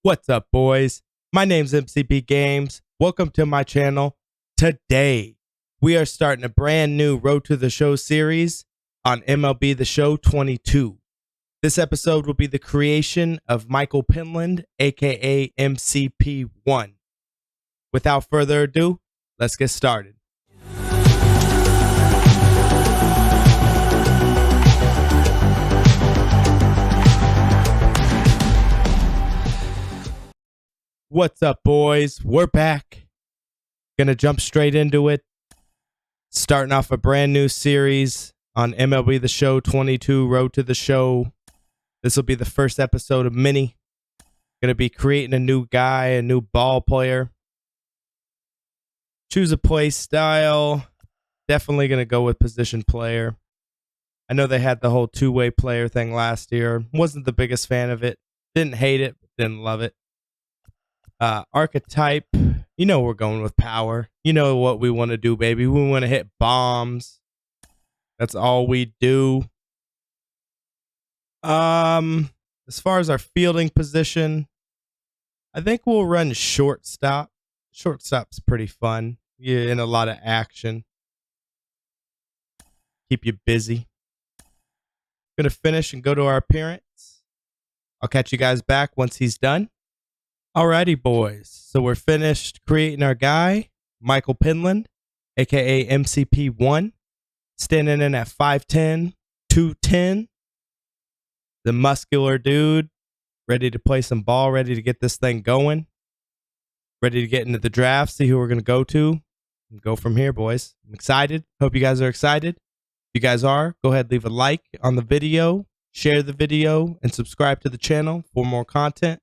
What's up, boys? My name's MCP Games. Welcome to my channel. Today, we are starting a brand new Road to the Show series on MLB The Show 22. This episode will be the creation of Michael Penland, aka MCP1. Without further ado, let's get started. What's up, boys? We're back. Gonna jump straight into it. Starting off a brand new series on MLB The Show 22, Road to the Show. This will be the first episode of many. Gonna be creating a new guy, a new ball player. Choose a play style. Definitely gonna go with position player. I know they had the whole two-way player thing last year. Wasn't the biggest fan of it. Didn't hate it, but didn't love it. Archetype, you know we're going with power. You know what we want to do, baby. We want to hit bombs. That's all we do. As far as our fielding position, I think we'll run shortstop. Shortstop's pretty fun. You're in a lot of action. Keep you busy. Gonna finish and go to our appearance. I'll catch you guys back once he's done. Alrighty, boys. So we're finished creating our guy, Michael Penland, aka MCP1, standing in at 5'10", 210. The muscular dude, ready to play some ball, ready to get this thing going, ready to get into the draft, see who we're going to go to, and go from here, boys. I'm excited. Hope you guys are excited. If you guys are, go ahead, leave a like on the video, share the video, and subscribe to the channel for more content.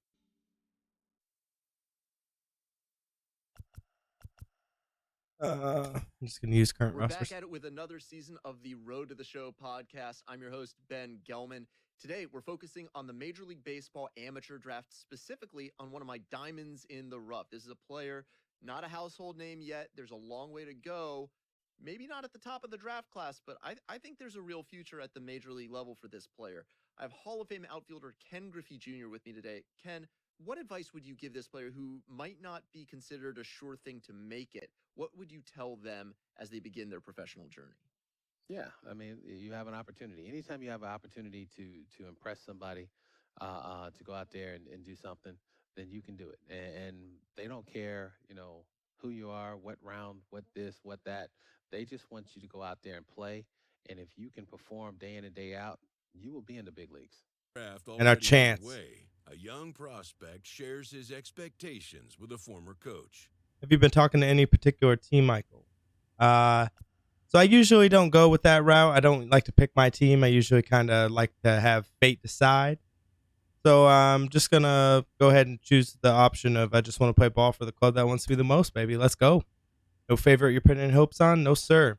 I'm just going to use current rosters. We're back at it with another season of the Road to the Show podcast. I'm your host, Ben Gelman. Today, we're focusing on the Major League Baseball amateur draft, specifically on one of my diamonds in the rough. This is a player, not a household name yet. There's a long way to go. Maybe not at the top of the draft class, but I think there's a real future at the Major League level for this player. I have Hall of Fame outfielder Ken Griffey Jr. with me today. Ken, what advice would you give this player who might not be considered a sure thing to make it? What would you tell them as they begin their professional journey? Yeah, I mean, you have an opportunity. Anytime you have an opportunity to impress somebody, to go out there and do something, then you can do it. And they don't care, who you are, what round, what this, what that. They just want you to go out there and play. And if you can perform day in and day out, you will be in the big leagues. And our chance. A young prospect shares his expectations with a former coach. Have you been talking to any particular team, Michael? So I usually don't go with that route. I don't like to pick my team. I usually kind of like to have fate decide. So I'm just going to go ahead and choose the option of I just want to play ball for the club that wants to be the most, baby. Let's go. No favorite you're putting hopes on? No, sir.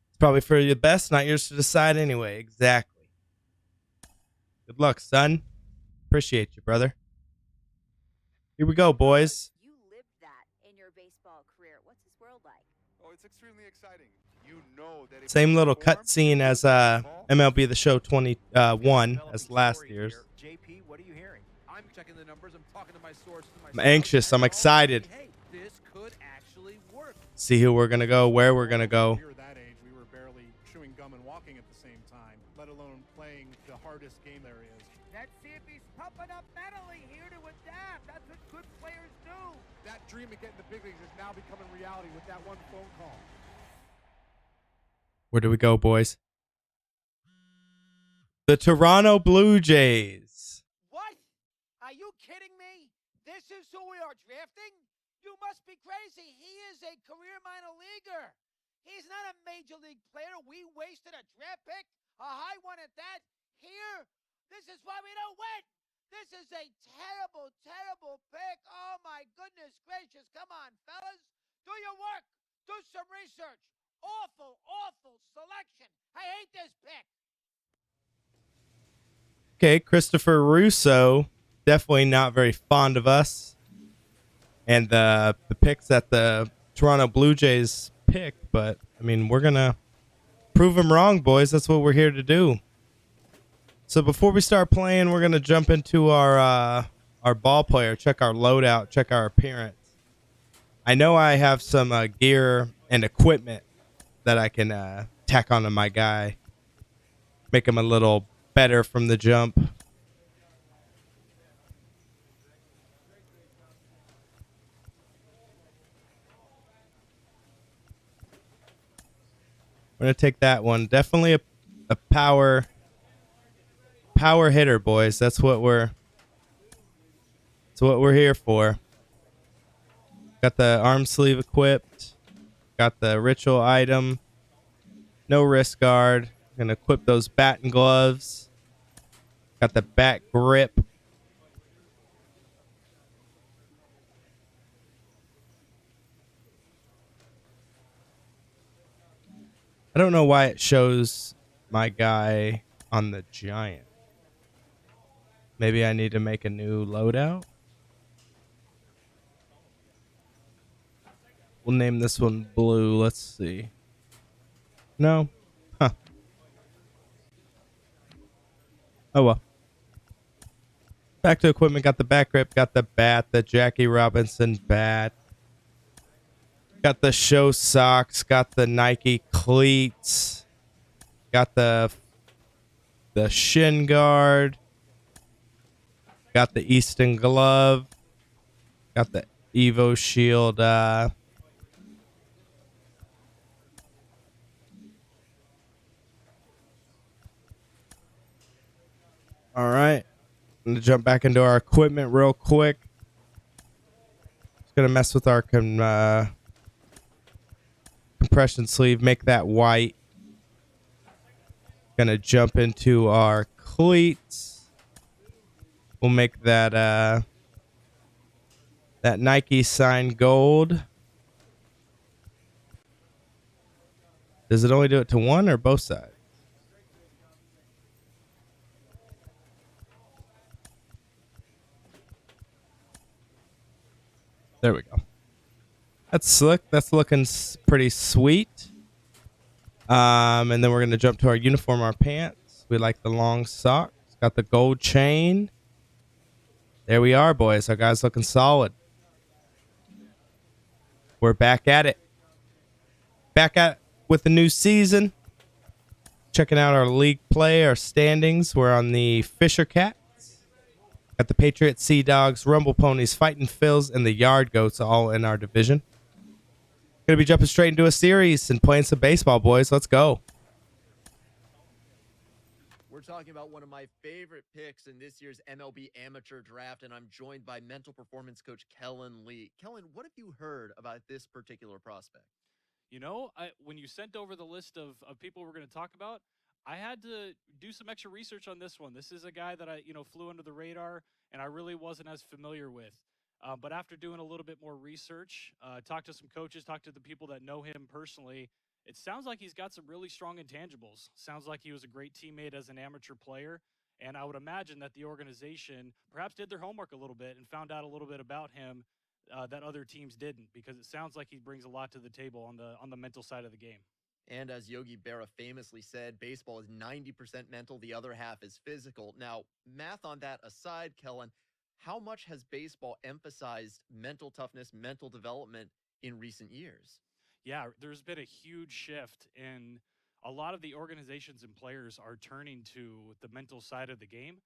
It's probably for the best, not yours to decide anyway. Exactly. Good luck, son. Appreciate you, brother. Here we go, boys. You lived that in your baseball career. What's this world like? Oh, it's extremely exciting. You know that Same little cutscene as MLB The Show 21 as last year's. JP, what are you hearing? I'm checking the numbers. I'm talking to my sources. I'm anxious. I'm excited. Hey, this could actually work. See who we're gonna go, where we're gonna go. We were that age. We were barely chewing gum and walking at the same time, let alone playing the hardest game there is. Let's see if he's pumping up mentally here to adapt. That's what good players do. That dream of getting the big leagues is now becoming reality with that one phone call. Where do we go, boys? The Toronto Blue Jays. What? Are you kidding me? This is who we are drafting? You must be crazy. He is a career minor leaguer. He's not a major league player. We wasted a draft pick, a high one at that. Here, this is why we don't win. This is a terrible, terrible pick. Oh, my goodness gracious. Come on, fellas. Do your work. Do some research. Awful, awful selection. I hate this pick. Okay, Christopher Russo, definitely not very fond of us. And the picks that the Toronto Blue Jays picked, but, I mean, we're going to prove them wrong, boys. That's what we're here to do. So before we start playing, we're going to jump into our our ball player, check our loadout, check our appearance. I know I have some gear and equipment that I can tack onto my guy, make him a little better from the jump. We're gonna take that one. Definitely a power hitter, boys. That's what we're here for. Got the arm sleeve equipped. Got the ritual item. No wrist guard. Gonna equip those bat and gloves. Got the bat grip. I don't know why it shows my guy on the giant. Maybe I need to make a new loadout. We'll name this one blue. Let's see. No. Huh. Oh well. Back to equipment. Got the bat grip. Got the bat. The Jackie Robinson bat. Got the show socks. Got the Nike cleats. Got the shin guard. Got the Easton glove. Got the Evo shield. All right. I'm going to jump back into our equipment real quick. Just going to mess with our compression sleeve. Make that white. Going to jump into our cleats. We'll make that that Nike sign gold. Does it only do it to one or both sides? There we go. That's slick. That's looking pretty sweet. And then we're going to jump to our uniform, our pants. We like the long socks. Got the gold chain. There we are, boys. Our guy's looking solid. We're back at it. Back at it with the new season. Checking out our league play, our standings. We're on the Fisher Cats. Got the Patriots, Sea Dogs, Rumble Ponies, Fighting Phils, and the Yard Goats all in our division. Gonna be jumping straight into a series and playing some baseball, boys. Let's go. We're talking about one of my favorite picks in this year's MLB amateur draft, and I'm joined by mental performance coach Kellen Lee. Kellen, what have you heard about this particular prospect? You know, when you sent over the list of people we're going to talk about, I had to do some extra research on this one. This is a guy that I flew under the radar, and I really wasn't as familiar with. But after doing a little bit more research, talked to some coaches, talked to the people that know him personally, it sounds like he's got some really strong intangibles. Sounds like he was a great teammate as an amateur player. And I would imagine that the organization perhaps did their homework a little bit and found out a little bit about him that other teams didn't, because it sounds like he brings a lot to the table on the mental side of the game. And as Yogi Berra famously said, baseball is 90% mental, the other half is physical. Now, math on that aside, Kellen, how much has baseball emphasized mental toughness, mental development in recent years? Yeah, there's been a huge shift, and a lot of the organizations and players are turning to the mental side of the game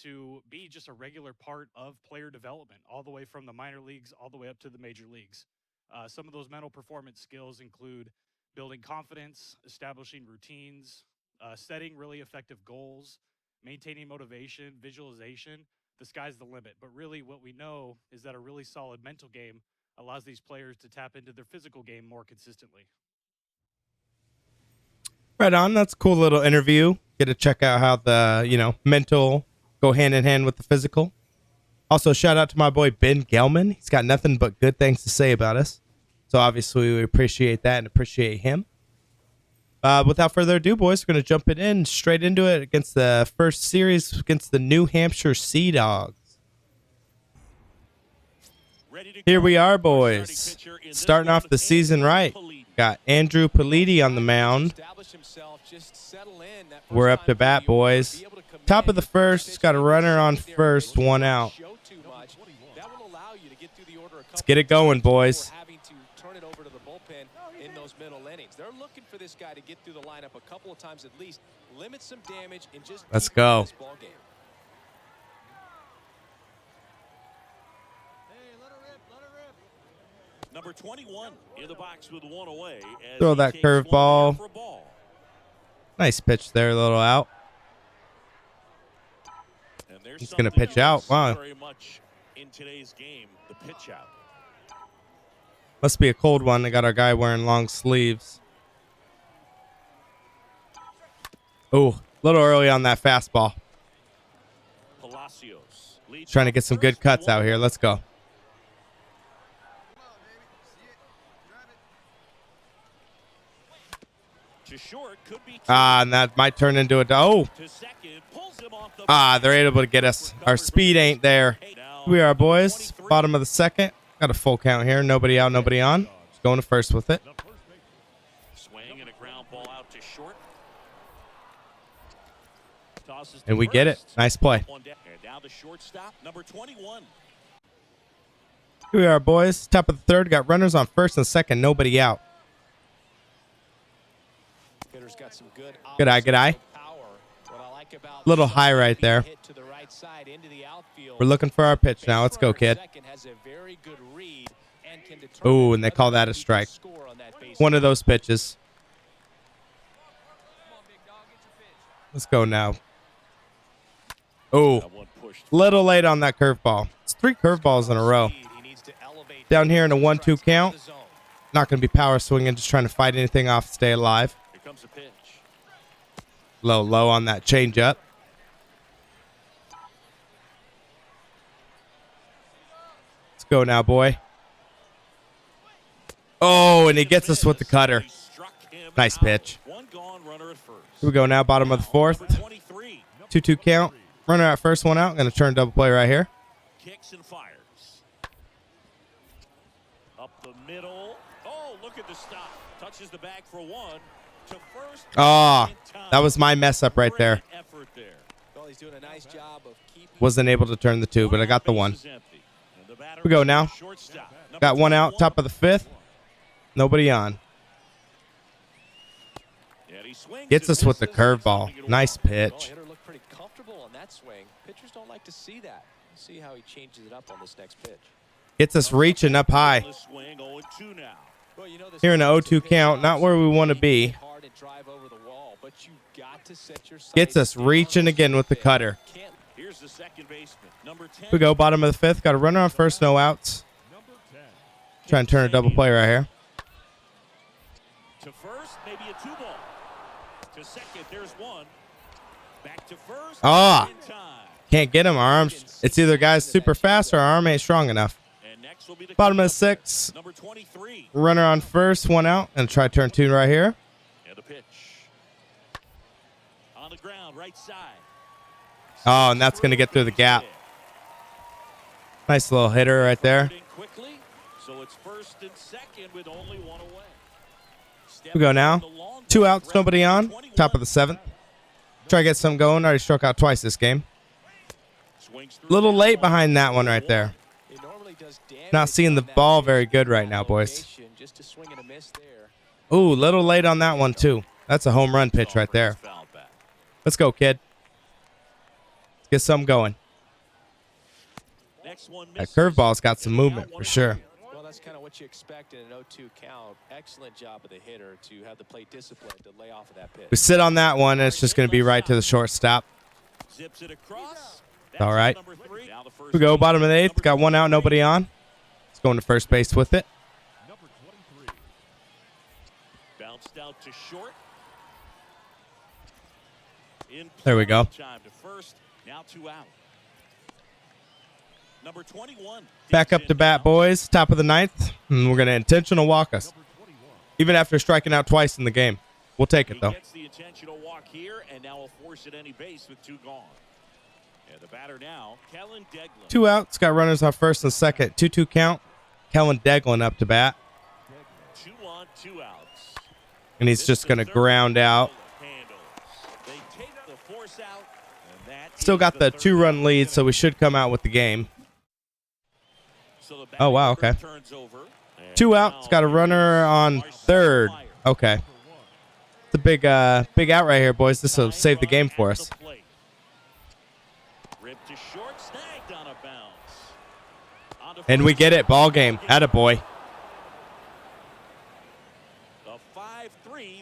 to be just a regular part of player development, all the way from the minor leagues all the way up to the major leagues. Some of those mental performance skills include building confidence, establishing routines, setting really effective goals, maintaining motivation, visualization. The sky's the limit. But really what we know is that a really solid mental game allows these players to tap into their physical game more consistently. Right on. That's a cool little interview. Get to check out how the, mental go hand in hand with the physical. Also, shout out to my boy Ben Gelman. He's got nothing but good things to say about us. So obviously we appreciate that and appreciate him. Without further ado, boys, we're going to jump it in straight into it against the first series against the New Hampshire Sea Dogs. Here we are, boys. Starting off the season right. Got Andrew Politi on the mound. We're up to bat, boys. Top of the first. Got a runner on first, one out. much. That will allow you to get through the order a couple Let's get it going, boys. before having to turn it over to the bullpen in those middle innings. They're looking for this guy to get through the lineup a couple of times at least, limit some damage, and just Let's keep winning go. this ball game. Number 21 in the box with one away. Throw that curveball. Nice pitch there, a little out. He's going to pitch out. Wow. Very much in today's game, the pitch out. Must be a cold one. They got our guy wearing long sleeves. Oh, a little early on that fastball. Palacios Trying to get some good cuts out here. Let's go. And that might turn into a they're able to get us. Our speed ain't there. Here we are, boys. Bottom of the second. Got a full count here. Nobody out, nobody on. Just going to first with it. Swing and a ground ball out to short. And we get it. Nice play. And now the shortstop, number 21. Here we are, boys. Top of the third. Got runners on first and second. Nobody out. Got some good eye, good eye. Little high right there. We're looking for our pitch now. Let's go, kid. Oh, and they call that a strike. One of those pitches. Let's go now. Oh, little late on that curveball. It's 3 curveballs in a row. Down here in a 1-2 count. Not going to be power swinging, just trying to fight anything off, stay alive. Here comes the pitch. Low on that changeup. Let's go now, boy. Oh, and he gets us with the cutter. Nice pitch. Here we go now, bottom of the fourth. 2-2 count. Runner at first, one out. Going to turn double play right here. Kicks and fires. Up the middle. Oh, look at the stop. Touches the bag for one. To first. Oh, that was my mess up right there. Well, he's doing a nice job of keeping. Wasn't able to turn the 2, but I got the 1. Here we go now. Got 1 out, top of the 5th. Nobody on. Gets us with the curveball. Nice pitch. Hitter looked pretty comfortable on that swing. Pitchers don't like to see that. See how he changes it up on this next pitch. Gets us reaching up high. Here in an 0-2 count, not where we want to be. Gets us reaching again with the cutter. Here's the second baseman, number 10. We go, bottom of the 5th. Got a runner on first, no outs. Trying to turn a double play right here. To first, maybe a 2-ball. To second, there's 1. Back to first. Ah, can't get him. Our arms. It's either guy's super fast or our arm ain't strong enough. Bottom of the 6th. Number 23. Runner on first, 1 out. And try turn 2 right here. And the pitch. On the ground, right side. Oh, and that's going to get through the gap. Nice little hitter right there. Quickly, so it's first and second with only 1 away. Here we go now. 2 outs, nobody on. Top of the 7th. Try to get some going. Already struck out twice this game. Little late behind that one right there. Not seeing the ball very good right now, boys. Ooh, little late on that one, too. That's a home run pitch right there. Let's go, kid. Let's get some going. That curveball's got some movement for sure. Well, that's kind of what you expect in an 0-2 count. Excellent job of the hitter to have the plate discipline to lay off of that pitch. We sit on that one, and it's just going to be right to the shortstop. Zips it across. All right. Here we go, bottom of the 8th. Got 1 out, nobody on. Let's go into first base with it. Bounced out to short. There we go. Time to first. Now 2 out. Number 21. Back up to bat, boys. Top of the 9th. And we're going to intentional walk us. Even after striking out twice in the game. We'll take it, though. Gets the intentional walk here, and now will force at any base with 2 gone. And the batter now, Kellen Deglin. 2 outs. Got runners on first and second. 2-2 count. Kellen Deglin up to bat. 2 on, 2 outs. And he's just going to ground out. They take the force out, and that Still got the 2-run lead, so we should come out with the game. Oh, wow, okay. 2 outs, got a runner on third. Okay. It's a big out right here, boys. This will save the game for us. And we get it. Ball game. Attaboy.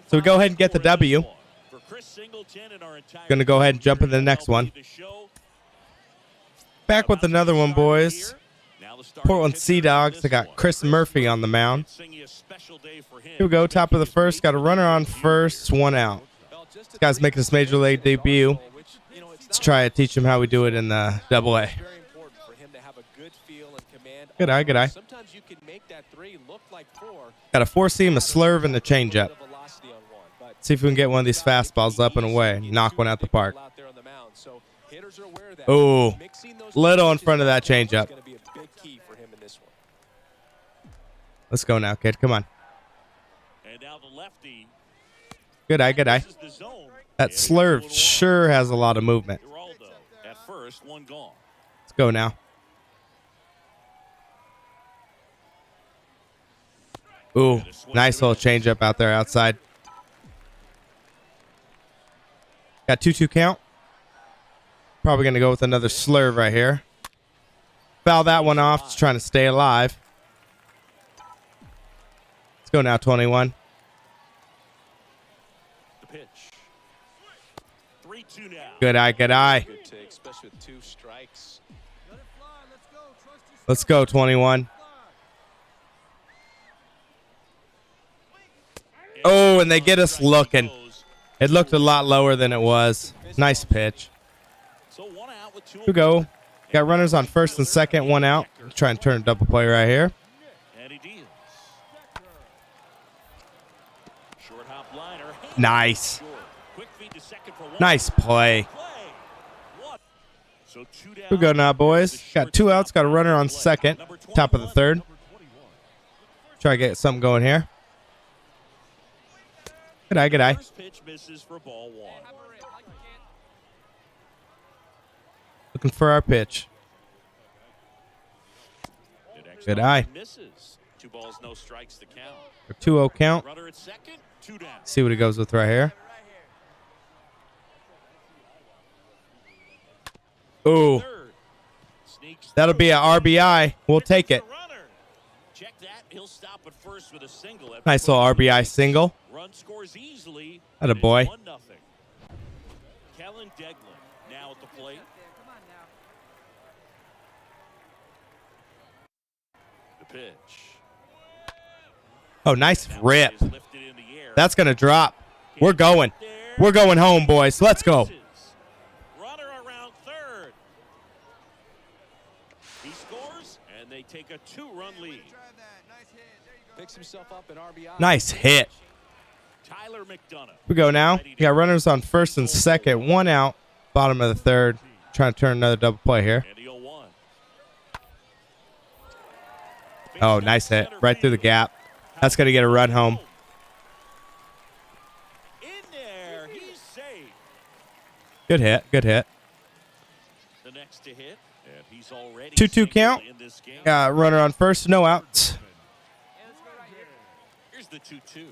So we go ahead and get the W. Going to go ahead and jump into the next one. Back with another one, boys. Portland Sea Dogs. I got Chris Murphy on the mound. Here we go. Top of the first. Got a runner on first. 1 out. This guy's making his major league debut. Let's try to teach him how we do it in the AA. Good eye, good eye. Got a 4-seam, a slurve, and a changeup. See if we can get one of these fastballs up and away and knock one out the park. Oh, little in front of that changeup. Let's go now, kid. Come on. Good eye, good eye. That slurve sure has a lot of movement. Let's go now. Ooh, nice little changeup out there outside. Got 2-2 count. Probably going to go with another slurve right here. Foul that one off. Just trying to stay alive. Let's go now, 21. The pitch. 3-2 now. Good eye, good eye. Good take, especially with 2 strikes. Let's go, 21. Oh, and they get us looking. It looked a lot lower than it was. Nice pitch. Here we go. Got runners on first and second, 1 out. Let's try and turn a double play right here. Nice. Nice play. Here we go now, boys. Got 2 outs. Got a runner on second. Top of the third. Try to get something going here. Good eye, good eye. Looking for our pitch. Good eye. 2-0 count. See what he goes with right here. Ooh. That'll be an RBI. We'll take it. Nice little RBI single. Attaboy. Kellen Deglin now at the plate. The pitch. Oh, nice rip. That's going to drop. We're going. We're going home, boys. Let's go. Runner around third. He scores, and they take a 2-run lead. Picks himself up an RBI. Nice hit. Tyler McDonough. Here we go now. We got runners on first and second. 1 out. Bottom of the third. Trying to turn another double play here. Oh, nice hit. Right through the gap. That's going to get a run home. In there, he's safe. Good hit. Good hit. The next to hit, and he's already 2-2 count. Got runner on first. No outs. Here's the 2-2.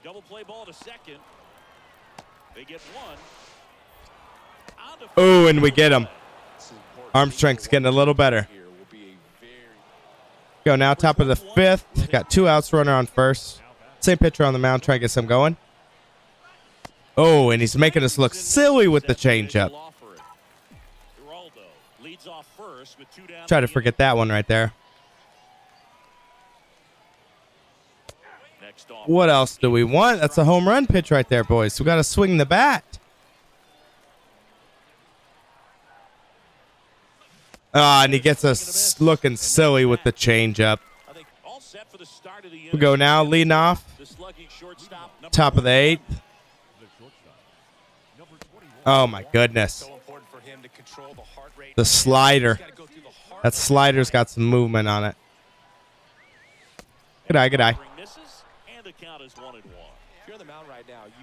Double play ball to second. They get 1. Oh, and we get him. Arm strength's getting a little better. Go now, top of the fifth. Got 2 outs, runner on first. Same pitcher on the mound, trying to get some going. Oh, and he's making us look silly with the changeup. Try to forget that one right there. What else do we want? That's a home run pitch right there, boys. We got to swing the bat. And he gets us looking silly with the changeup. We go now, leading off. Top of the 8th. Oh, my goodness. The slider. That slider's got some movement on it. Good eye, good eye.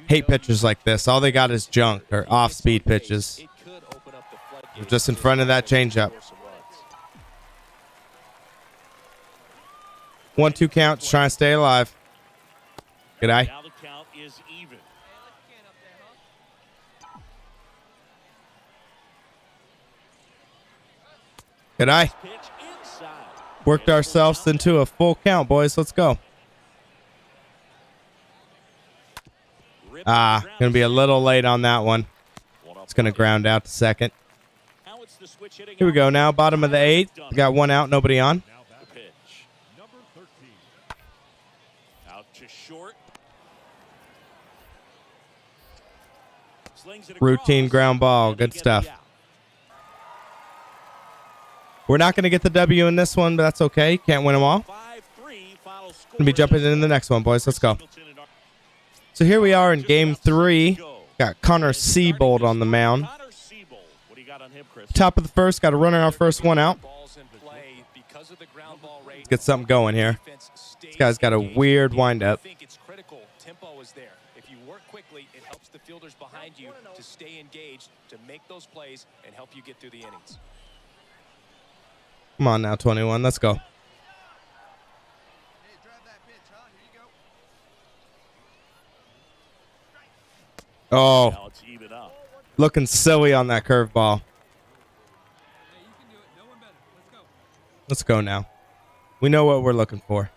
Hate pitchers like this. All they got is junk or off-speed pitches. We're just in front of that changeup. 1-2 count, trying to stay alive. Good eye. Now the count is even. Good eye. Pitch inside. Worked ourselves into a full count, boys. Let's go. Gonna be a little late on that one. It's gonna ground out to second. Now it's the switch hitting. Here we go now. Bottom of the 8th. We got one out, nobody on. Now the pitch. Number 13. Out to short. Slings it across. Routine ground ball. Good stuff. We're not going to get the W in this one, but that's okay. Can't win them all. 5-3 final score. Gonna be jumping in the next one, boys. Let's go. So here we are in game 3. Got Connor Siebold on the mound. Connor Siebold. What do you got on him, Chris? Top of the first. Got a runner our first one out. Balls in play because of the ground ball rate. Let's get something going here. This guy's got a weird windup. I think it's critical. Tempo is there. If you work quickly, it helps the fielders behind you to stay engaged, to make those plays, and help you get through the innings. Come on now, 21. Let's go. Oh, Now it's even up. looking silly on that curveball. Let's go now. We know what we're looking for.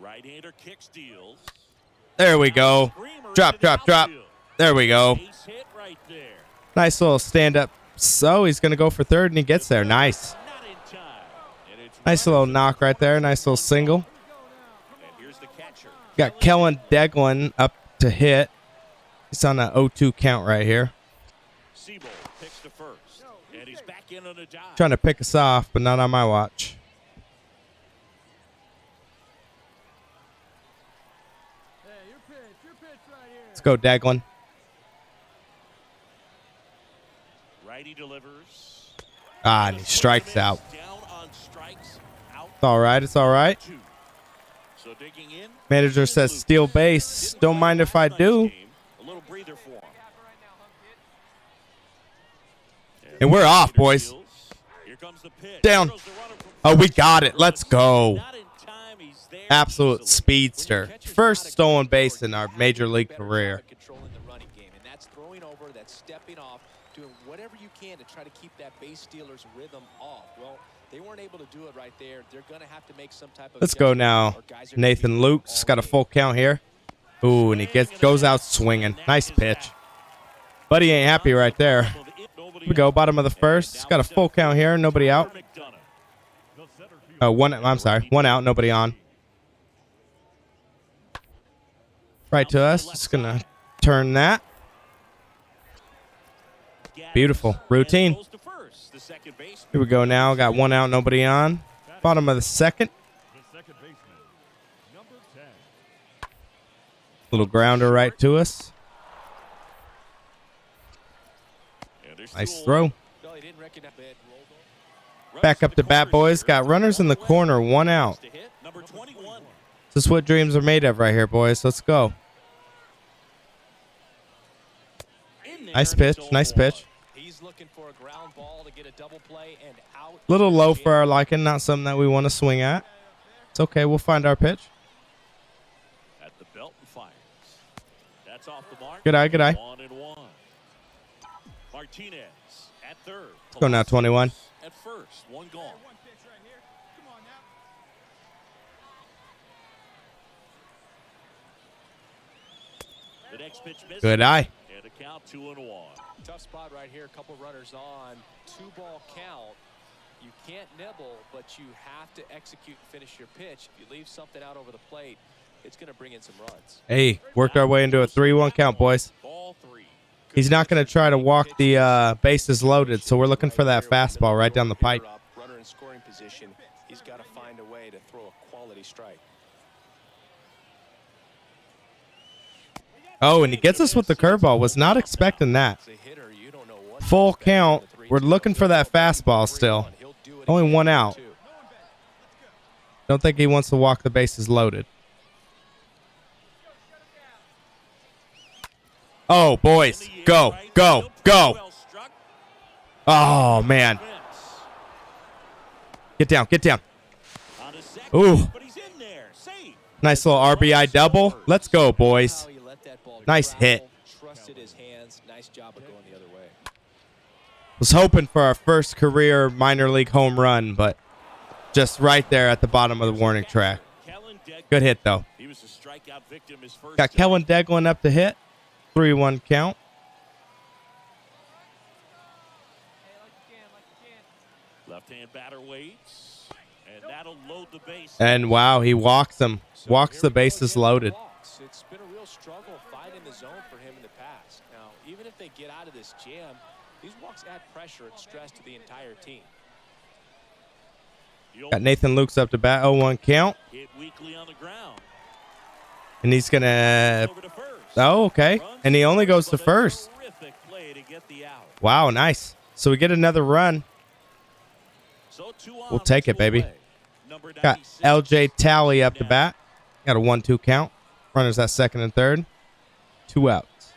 Right-hander kick steals. There we go. Drop, drop, drop. There we go. Ace hit right there. Nice little stand-up. So he's going to go for third, and he gets there. Nice. Not in time. And it's Nice little knock right there. Nice little single. and here's the catcher. Got Kellen Deglin up to hit. He's on an 0-2 count right here. Siebold picks to first. And he's back in on a dive. Trying to pick us off, but not on my watch. Let's go, Deglin. Righty delivers. And he strikes out. Down on strikes. Out It's all right. It's all right. 2. So digging in. Manager says steal base. Don't mind if I do. A little breather for him. And we're off, boys. Here comes the pitch. Down. Throws the runner from Oh, we first. got it. Let's go. Not in time. He's there Absolute easily. speedster. First stolen base in our major league career. Controlling the running game, and that's throwing over, that's stepping off, doing whatever you can to try to keep that base stealer's rhythm off. Well, they weren't able to do it right there. They're going to have to make some type of Let's go adjustment, now. or guys are gonna Nathan be Luke's all got a game. full count here. Ooh, and he goes out swinging. Nice pitch. Buddy ain't happy right there. Here we go, bottom of the first. Got a full count here. Nobody out. I'm sorry. One out. Nobody on. Right to us. Just going to turn that. Beautiful. Routine. Here we go now. Got one out. Nobody on. Bottom of the second. Little grounder right to us. Nice throw. Back up to bat, boys. Got runners in the corner. One out. This is what dreams are made of right here, boys. Let's go. Nice pitch. Nice pitch. He's looking for a ground ball to get a double play and out. Little low for our liking. Not something that we want to swing at. It's okay. We'll find our pitch. At the belt and fires. That's off the mark. Good eye. Good eye. 1-1. Martinez at third. Let's go now, 21. At first, one gone. The next pitch misses. Good eye. And a count 2-1. Tough spot right here. A couple runners on. 2-ball count. You can't nibble, but you have to execute and finish your pitch. If you leave something out over the plate, it's going to bring in some runs. Hey, worked our way into a 3-1 count, boys. Ball 3. He's not going to try to walk the bases loaded, so we're looking for that fastball right down the pipe. Runner in scoring position. He's got to find a way to throw a quality strike. Oh, and he gets us with the curveball. Was not expecting that. Full count. We're looking for that fastball still. Only one out. Don't think he wants to walk the bases loaded. Oh, boys. Go, go, go. Oh, man. Get down, get down. Ooh. But he's in there. Safe. Nice little RBI double. Let's go, boys. He let that ball Nice hit. travel, trusted his hands. Nice job of going the other way. Was hoping for our first career minor league home run, but just right there at the bottom of the warning track. Good hit, though. He was a strikeout victim his first Got Kellen Deglin up to hit. 3-1 count. Left-hand batter waits, and that'll load the base. And wow, he walks him. Walks the bases loaded. It's been a real struggle finding the zone for him in the past. Now, even if they get out of this jam, these walks add pressure and stress to the entire team. Got Nathan Lukes up to bat. 0-1 count. Hit weakly on the ground. And he's going to... Oh, okay. And he only goes to first. Wow, nice. So we get another run. We'll take it, baby. Got LJ Talley up to bat. Got a 1-2 count. Runners at second and third. 2 outs.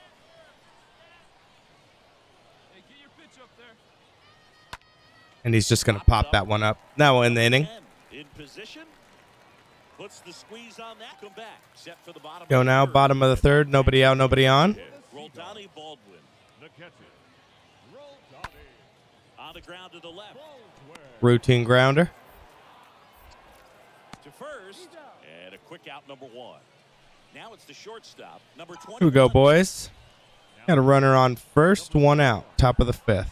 And he's just going to pop that one up. Now we'll end the inning. In position. Puts the squeeze on that. Come back. Set for the bottom. Go now, bottom of the third. Nobody out, nobody on. Roldani Baldwin. The catcher. On the ground to the left. Routine grounder. To first. And a quick out, number 1. Now it's the shortstop, number 20. Here we go, boys. Got a runner on first, 1 out. Top of the 5th.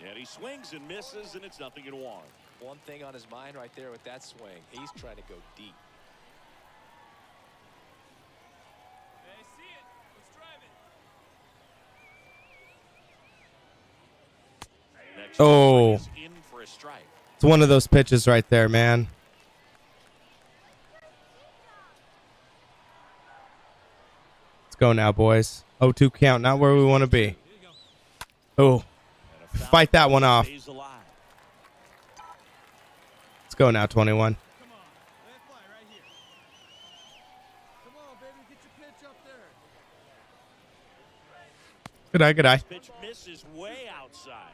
And he swings and misses, and it's 0-1. One thing on his mind right there with that swing, he's trying to go deep. Oh, it's one of those pitches right there, man. Let's go now, boys. 0-2 count, not where we want to be. Oh, fight that one off. Let's go now, 21. Good eye, good eye. Pitch misses way outside.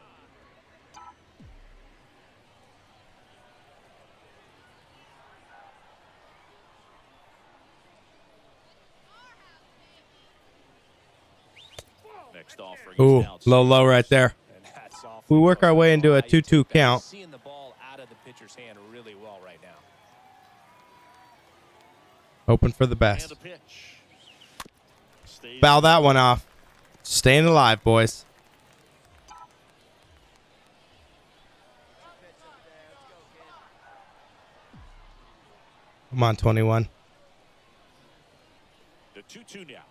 Ooh, low right there. We work our way into a 2-2 count. Seeing the ball out of the pitcher's hand really well right now. Hoping for the best. Foul that one off. Staying alive, boys. Come on, 21. The 2-2 now.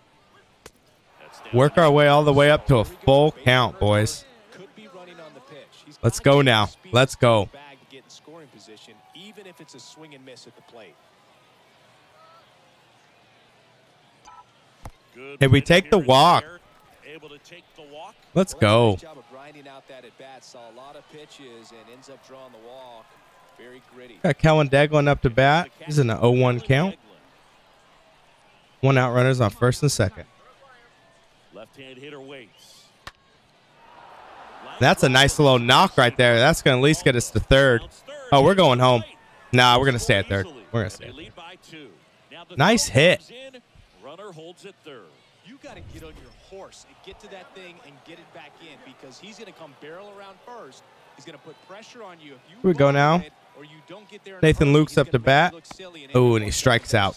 Work our way all the way up to a full count, boys. Let's go now. Let's go. Even if it's a swing and miss at the plate. Hey, we take the walk. Let's go. Job of grinding out that at bat. Saw a lot of pitches and ends up drawing the walk. Very gritty. Got Kellen Deglin up to bat. He's in an 0-1 count. 1 out runners on first and second. Left-hand hitter waits. That's a nice little knock right there. That's going to at least get us to third. Oh, we're going home. Nah, we're going to stay at third. We're going to stay at third. Nice hit. Runner holds at third. You got to get on your horse and get to that thing and get it back in because he's going to come barrel around first. He's going to put pressure on you. If you Here we go now. Nathan Luke's up to bat. Oh, and he strikes out.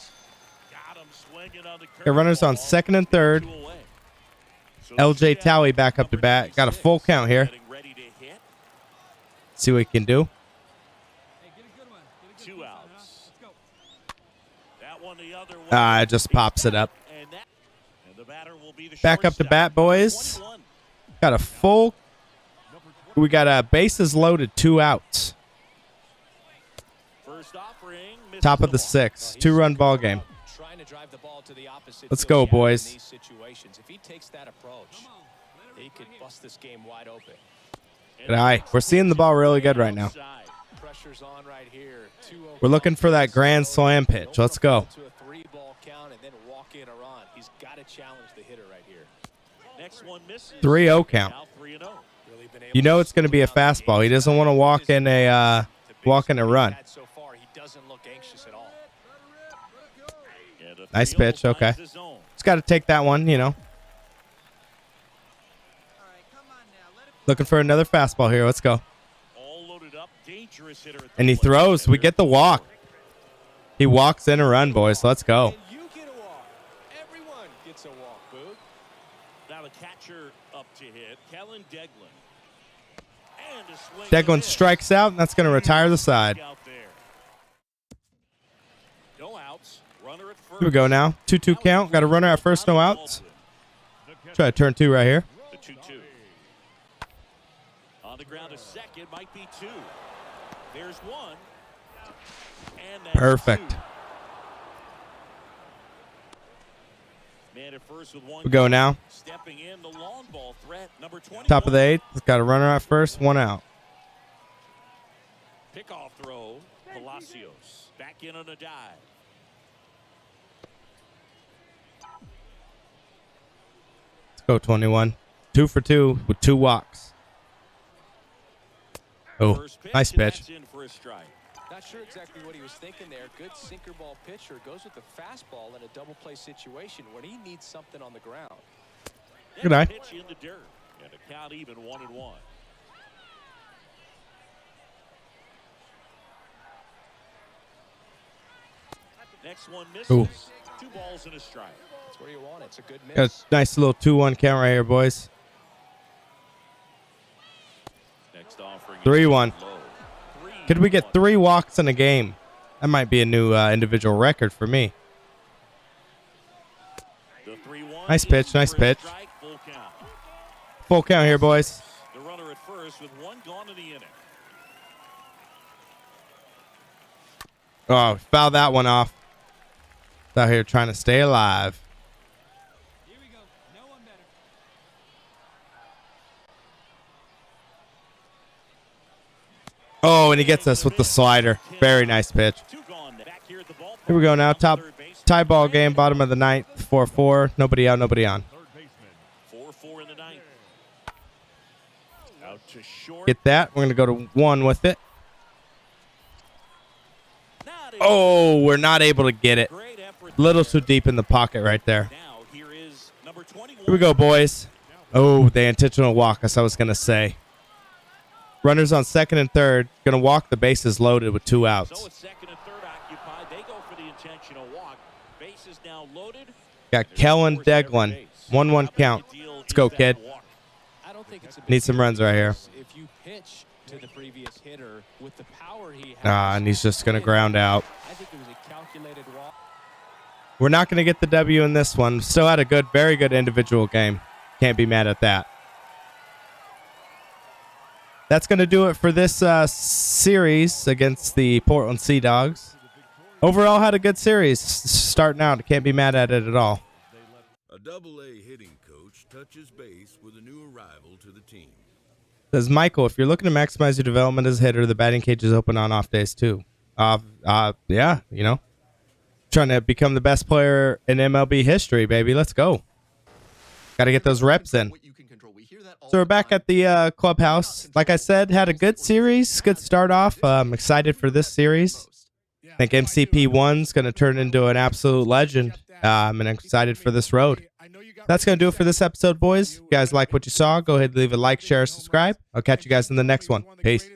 Got runners on second and third. LJ Talley back up to bat. Got a full count here. See what he can do. 2 outs. That one the other way. It just pops it up. Back up to bat, boys. Got a full. We got bases loaded, 2 outs. Top of the 6th. 2-run ball game. Let's go, boys. If he takes that approach, he could bust this game wide open. Good eye. We're seeing the ball really good right now. Pressure's on right here. We're looking for that grand slam pitch. Let's go. To a 3-ball count and then walk in or on. He's got to challenge the hitter right here. Next one misses. 3-0 count. Now 3-0. You know it's going to be a fastball. He doesn't want to walk in a run. So far, he doesn't look anxious at all. Nice pitch. Okay. Just got to take that one, you know. Looking for another fastball here. Let's go. And he throws. We get the walk. He walks in a run, boys. Let's go. You get a walk. Everyone gets a walk, Boog. Now the catcher up to hit, Kellen Deglin. And a swing Deglin strikes out, and that's going to retire the side. No outs. Runner at first. Here we go now. 2-2 count. Got a runner at first, no outs. Try to turn 2 right here. The 2-2. On the ground to second, might be 2. There's 1. And that's Perfect. 2. Man at first with 1. We go now. Stepping in the long ball threat, number 20. Top of the 8th. Got a runner at first, 1 out. Pickoff throw, Palacios. Back in on a dive. Let's go 21. 2 for 2 with 2 walks. Oh, nice pitch. In for a strike. Not sure exactly what he was thinking there. Good sinker ball pitcher goes with the fastball in a double play situation when he needs something on the ground. Good eye. Pitch in the dirt. And a count even 1-1. Next one misses. Ooh. 2 balls and a strike. That's where you want it. It's a good miss. Got a nice little 2-1 count right here, boys. Next offering. 3-1. Could we get 3 walks in a game? That might be a new individual record for me. Nice pitch, nice pitch. Full count here, boys. The runner at first with 1 gone in the inning. Oh, foul that one off. Out here trying to stay alive. Here we go. No one better. Oh, and he gets us with the slider. Very nice pitch. Here we go now. Top tie ball game, bottom of the 9th. 4-4. Nobody out, nobody on. 4-4 in the 9th. Out to short. Get that. We're going to go to 1 with it. Oh, we're not able to get it. A little too deep in the pocket right there. Here we go, boys. Oh, the intentional walk, as I was going to say. Runners on 2nd and 3rd. Going to walk the bases loaded with 2 outs. So it's 2nd and 3rd occupied. They go for the intentional walk. Bases now loaded. Got Kellen Deglin. 1-1 count. Let's go, kid. I don't think it's a Need some runs right here. If you pitch to the previous hitter with the power he has. And he's just going to ground out. I think it was a calculated walk. We're not going to get the W in this one. Still had a good, very good individual game. Can't be mad at that. That's going to do it for this series against the Portland Sea Dogs. Overall, had a good series. Starting out, can't be mad at it at all. A double-A hitting coach touches base with a new arrival to the team. Says Michael, if you're looking to maximize your development as a hitter, the batting cage is open on off days too. Yeah, you know. Trying to become the best player in MLB history, baby. Let's go. Got to get those reps in. So we're back at the clubhouse. Like I said, had a good series. Good start off. I'm excited for this series. I think MCP1's going to turn into an absolute legend. I'm excited for this road. That's going to do it for this episode, boys. If you guys like what you saw, go ahead and leave a like, share, subscribe. I'll catch you guys in the next one. Peace.